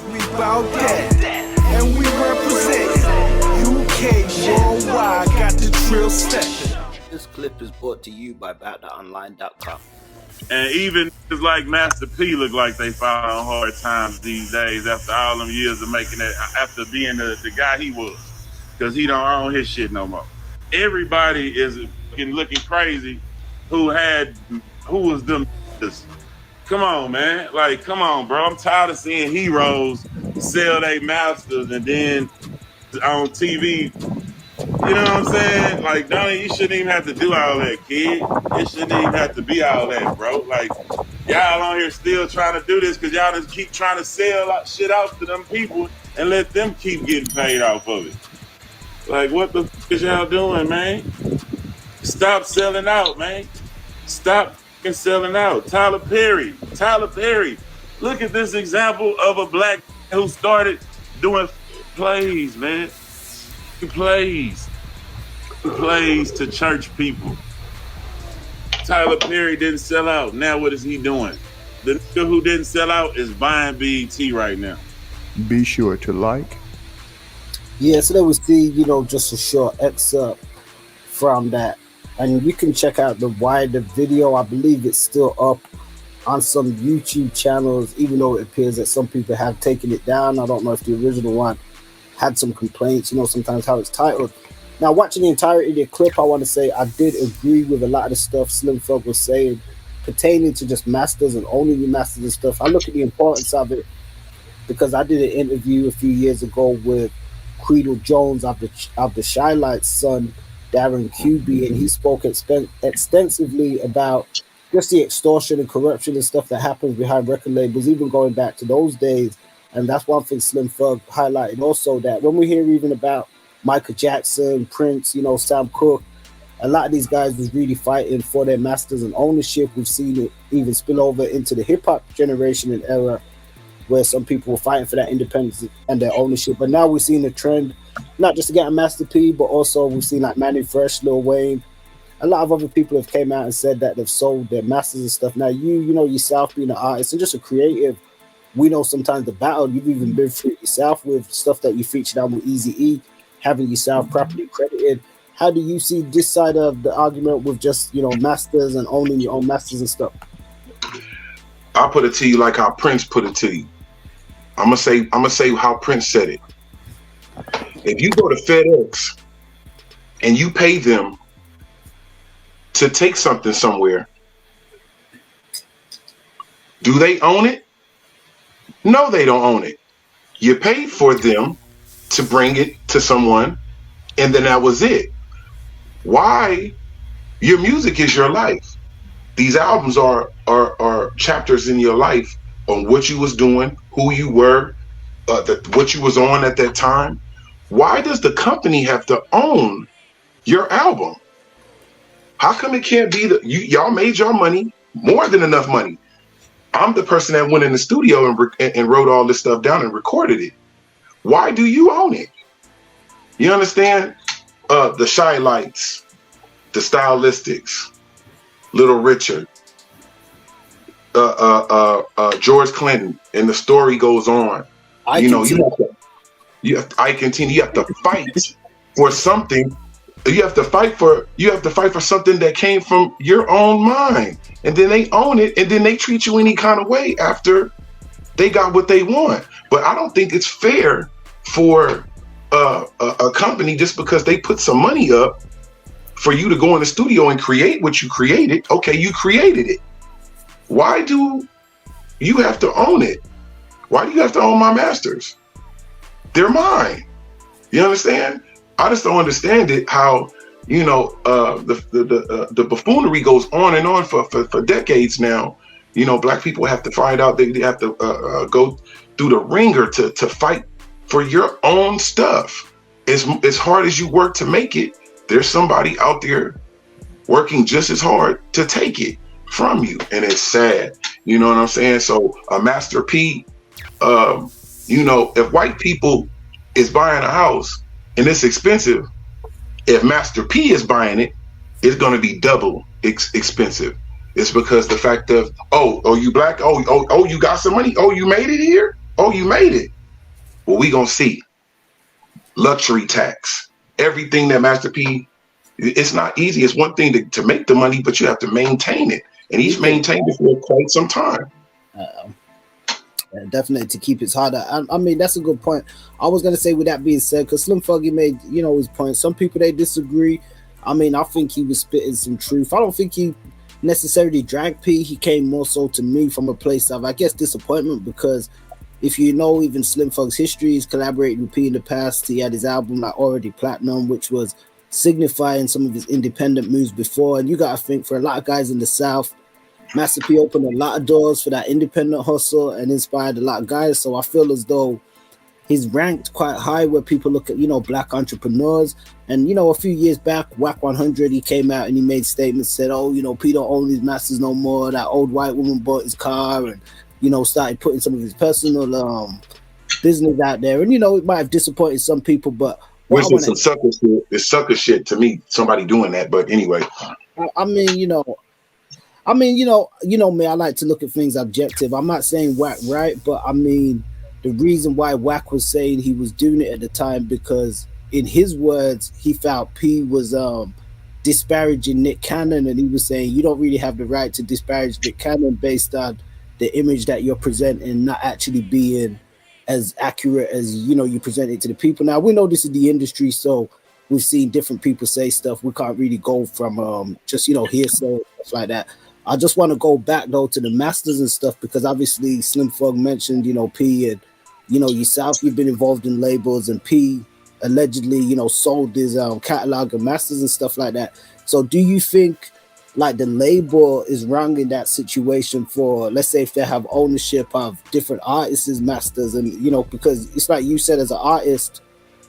We bout that, and we represent UK worldwide. Got the drill stepping. This clip is brought to you by BoutTheOnline.com. And even it's like Master P look like they found hard times these days after all them years of making it, after being the guy he was, because he don't own his shit no more. Everybody is looking crazy who was them. Come on, man. Like, come on, bro. I'm tired of seeing heroes sell their masters and then on TV. You know what I'm saying? Like, you shouldn't even have to do all that, kid. It shouldn't even have to be all that, bro. Like, y'all on here still trying to do this because y'all just keep trying to sell shit out to them people and let them keep getting paid off of it. Like, what the f is y'all doing, man? Stop selling out, man. Stop selling out. Tyler Perry. Look at this example of a black who started doing plays, man. He plays to church people. Tyler Perry didn't sell out. Now what is he doing? The nigga who didn't sell out is buying BET right now. Be sure to like. Yeah, so there we see, just a short excerpt from that. And you can check out the wider video. I believe it's still up on some YouTube channels, even though it appears that some people have taken it down. I don't know if the original one had some complaints, sometimes how it's titled. Now, watching the entirety of the clip, I want to say I did agree with a lot of the stuff Slim Thug was saying pertaining to just masters and owning your masters and stuff. I look at the importance of it because I did an interview a few years ago with Creedle Jones of the Shy Light's son, Darren QB, and he spoke extensively about just the extortion and corruption and stuff that happens behind record labels, even going back to those days. And that's one thing Slim Thug highlighted also, that when we hear even about Michael Jackson, Prince, Sam Cooke, a lot of these guys was really fighting for their masters and ownership. We've seen it even spill over into the hip-hop generation and era where some people were fighting for that independence and their ownership. But now we're seeing a trend, not just to get a Master P, but also we've seen like Manny Fresh, Lil Wayne. A lot of other people have came out and said that they've sold their masters and stuff. Now, yourself being an artist and just a creative, we know sometimes the battle you've even been through yourself with stuff that you featured on with Eazy-E, having yourself properly credited. How do you see this side of the argument with just, masters and owning your own masters and stuff? I'll put it to you like how Prince put it to you. I'm gonna say how Prince said it. If you go to FedEx and you pay them to take something somewhere, do they own it? No, they don't own it. You paid for them to bring it to someone, and then that was it. Why? Your music is your life. These albums are chapters in your life on what you was doing, who you were, what you was on at that time. Why does the company have to own your album? How come it can't be y'all made your money, more than enough money? I'm the person that went in the studio and wrote all this stuff down and recorded it. Why do you own it? You understand? The Shy Lights, the Stylistics, Little Richard, George Clinton, and the story goes on. You have to fight for something. You have to fight for something that came from your own mind, and then they own it, and then they treat you any kind of way after they got what they want. But I don't think it's fair for a company, just because they put some money up, for you to go in the studio and create what you created. Okay, you created it. Why do you have to own it? Why do you have to own my masters? They're mine. You understand? I just don't understand it, how, the buffoonery goes on and on for decades now. Black people have to find out, they have to go through the ringer to fight for your own stuff. As hard as you work to make it, there's somebody out there working just as hard to take it from you. And it's sad. You know what I'm saying? So a Master P, if white people is buying a house and it's expensive, if Master P is buying it, it's going to be double expensive. It's because the fact of, oh, you black? Oh, you got some money? Oh, you made it here? Oh, you made it. Well, we gonna see. Luxury tax. Everything that Master P, it's not easy. It's one thing to make the money, but you have to maintain it. And he's maintained it for quite some time. Definitely to keep it harder. I mean, that's a good point. I was gonna say, with that being said, because Slim Thuggy made, you know, his point. Some people, they disagree. I mean, I think he was spitting some truth. I don't think he necessarily dragged P. He came more so to me from a place of, I guess, disappointment, because if you know even Slim Thug's history, he's collaborated with P in the past. He had his album like Already Platinum, which was signifying some of his independent moves before. And you gotta think, for a lot of guys in the South, Master P opened a lot of doors for that independent hustle and inspired a lot of guys. So I feel as though he's ranked quite high where people look at, you know, black entrepreneurs. And, you know, a few years back, Whack 100, he came out and he made statements, said, oh, you know, P don't own his masters no more. That old white woman bought his car, and, you know, started putting some of his personal business out there. And, you know, it might have disappointed some people, but which is some sucker shit. It's sucker shit to me, somebody doing that. But anyway. I mean, you know, me, I like to look at things objective. I'm not saying Whack right, but I mean, the reason why Whack was saying he was doing it at the time, because in his words, he felt P was disparaging Nick Cannon, and he was saying you don't really have the right to disparage Nick Cannon based on the image that you're presenting not actually being as accurate as, you know, you present it to the people. Now, we know this is the industry, so we've seen different people say stuff. We can't really go from just, you know, hearsay, stuff like that. I just want to go back, though, to the masters and stuff, because obviously Slim Thug mentioned, you know, P, and, you know, yourself, you've been involved in labels, and P allegedly, you know, sold his catalog of masters and stuff like that. So do you think, like, the label is wrong in that situation for, let's say, if they have ownership of different artists' masters, and, you know, because it's like you said, as an artist,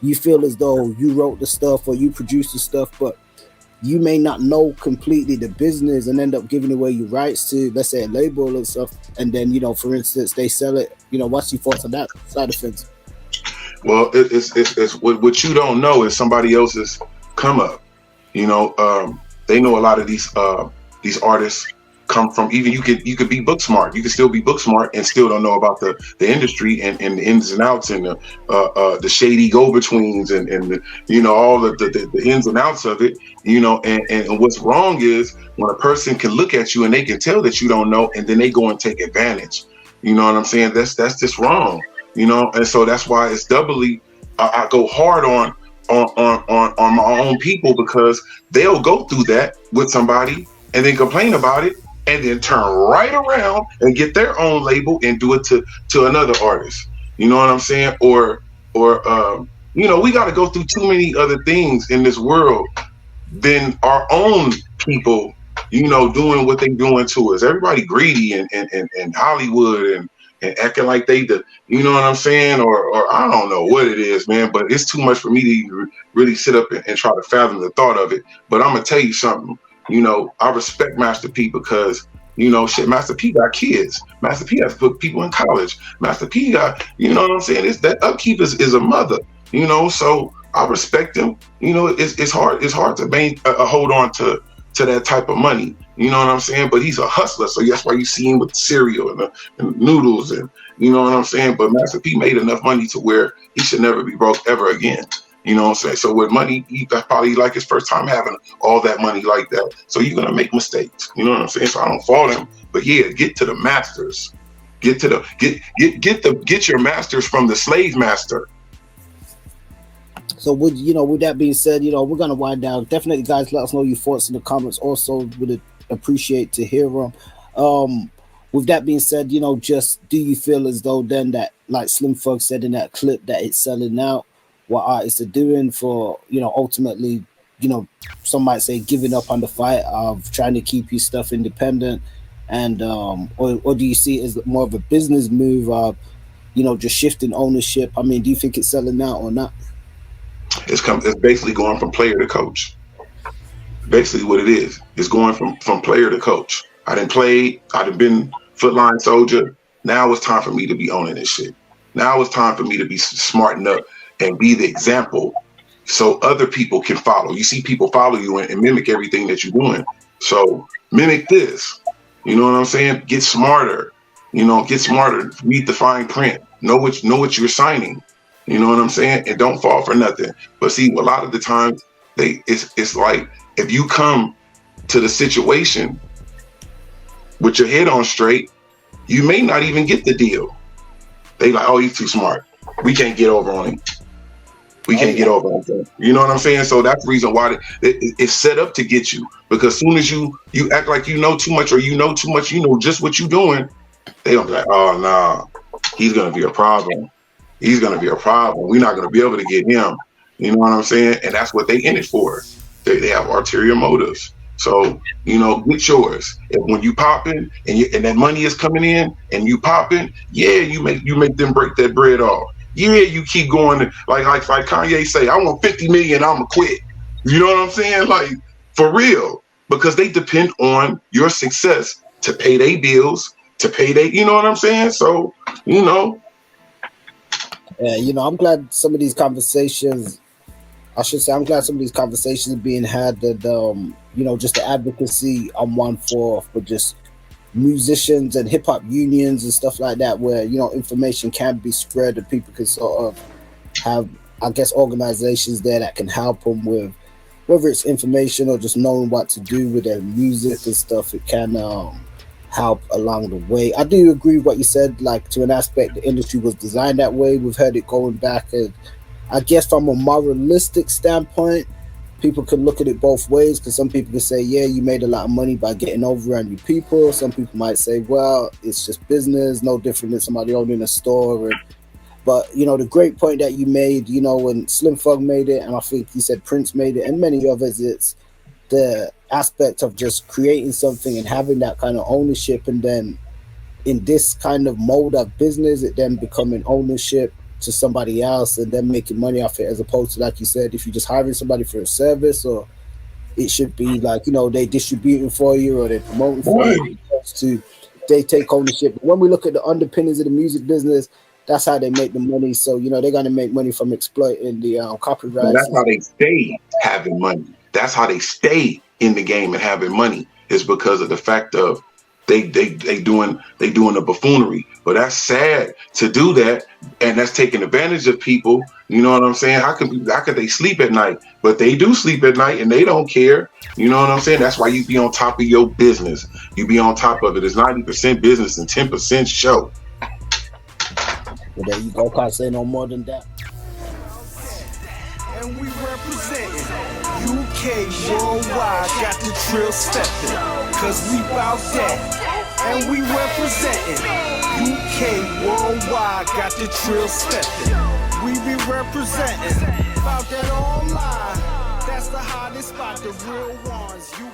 you feel as though you wrote the stuff or you produced the stuff, but you may not know completely the business and end up giving away your rights to, let's say, a label and stuff. And then, you know, for instance, they sell it. You know, what's your thoughts on that side of things? Well, it's what you don't know is somebody else's come up. You know, they know a lot of these artists come from, even you could be book smart. You could still be book smart and still don't know about the industry and the ins and outs and the shady go-betweens and the, you know, all the ins and outs of it, you know, and what's wrong is when a person can look at you and they can tell that you don't know, and then they go and take advantage. You know what I'm saying? That's just wrong, you know. And so that's why it's doubly I go hard on my own people, because they'll go through that with somebody and then complain about it, and then turn right around and get their own label and do it to another artist. You know what I'm saying? Or you know, we got to go through too many other things in this world than our own people, you know, doing what they doing to us. Everybody greedy and Hollywood and acting like they you know what I'm saying? Or I don't know what it is, man, but it's too much for me to even really sit up and try to fathom the thought of it. But I'm gonna tell you something. You know, I respect Master P because, you know, shit, Master P got kids. Master P has put people in college. Master P got, you know what I'm saying? That upkeep is a mother, you know, so I respect him. You know, it's hard to hold on to that type of money. You know what I'm saying? But he's a hustler, so that's why you see him with cereal and noodles, and you know what I'm saying? But Master P made enough money to where he should never be broke ever again. You know what I'm saying? So with money, that's probably like his first time having all that money like that. So you're gonna make mistakes. You know what I'm saying? So I don't fault him. But yeah, get to the masters. Get your masters from the slave master. So with that being said, you know, we're gonna wind down. Definitely, guys, let us know your thoughts in the comments. Also, would appreciate to hear them. With that being said, you know, just do you feel as though then that, like Slim Thug said in that clip, that it's selling out what artists are doing for, you know, ultimately, you know, some might say giving up on the fight of trying to keep your stuff independent, and or do you see it as more of a business move of, you know, just shifting ownership? I mean, do you think it's selling out or not? It's basically going from player to coach. Basically what it is. It's going from player to coach. I done been Footline Soldier. Now it's time for me to be owning this shit. Now it's time for me to be smarten up and be the example so other people can follow. You see people follow you and mimic everything that you're doing. So mimic this. You know what I'm saying? Get smarter. You know, get smarter. Read the fine print. Know what you're signing. You know what I'm saying? And don't fall for nothing. But see, a lot of the times it's like if you come to the situation with your head on straight, you may not even get the deal. They like, oh, he's too smart. We can't get over on him. We can't get over on him. You know what I'm saying? So that's the reason why it's set up to get you. Because as soon as you act like you know too much, or you know too much, you know just what you're doing, they don't be like, oh, nah, he's going to be a problem. He's going to be a problem. We're not going to be able to get him. You know what I'm saying? And that's what they in it for. They have ulterior motives. So, you know, get yours. And when you popping and that money is coming in and you popping, yeah, you make them break that bread off. Yeah, you keep going like Kanye say, I want 50 million, I'ma quit. You know what I'm saying? Like, for real. Because they depend on your success to pay their bills, to pay their, you know what I'm saying? So, you know. Yeah, you know, I'm glad some of these conversations, I'm glad some of these conversations are being had that, you know, just the advocacy I'm one for just musicians and hip hop unions and stuff like that, where, you know, information can be spread and people can sort of have, I guess, organizations there that can help them with whether it's information or just knowing what to do with their music and stuff. It can help along the way. I do agree with what you said, like to an aspect the industry was designed that way. We've heard it going back, and I guess from a moralistic standpoint, people can look at it both ways, because some people can say, yeah, you made a lot of money by getting over on your people. Some people might say, well, it's just business, no different than somebody owning a store. But, you know, the great point that you made, you know, when Slim Thug made it, and I think you said Prince made it, and many others, it's the aspect of just creating something and having that kind of ownership, and then in this kind of mode of business, it then becoming ownership to somebody else and then making money off it, as opposed to, like you said, if you're just hiring somebody for a service, or it should be like, you know, they distributing for you or they're promoting for you, to they take ownership. But when we look at the underpinnings of the music business, that's how they make the money. So, you know, they're going to make money from exploiting the copyrights. And that's how they stay having money. That's how they stay in the game and having money, is because of the fact of they doing the buffoonery. But that's sad to do that, and that's taking advantage of people. You know what I'm saying? How could they sleep at night? But they do sleep at night, and they don't care. You know what I'm saying? That's why you be on top of your business. You be on top of it. It's 90% business and 10% show. Well, there you go. Can't say no more than that. And we representing UK worldwide, got the trill stepping, cause we bout that. And we representing UK worldwide, got the trill stepping. We be representing about that online. That's the hottest spot, the real ones. You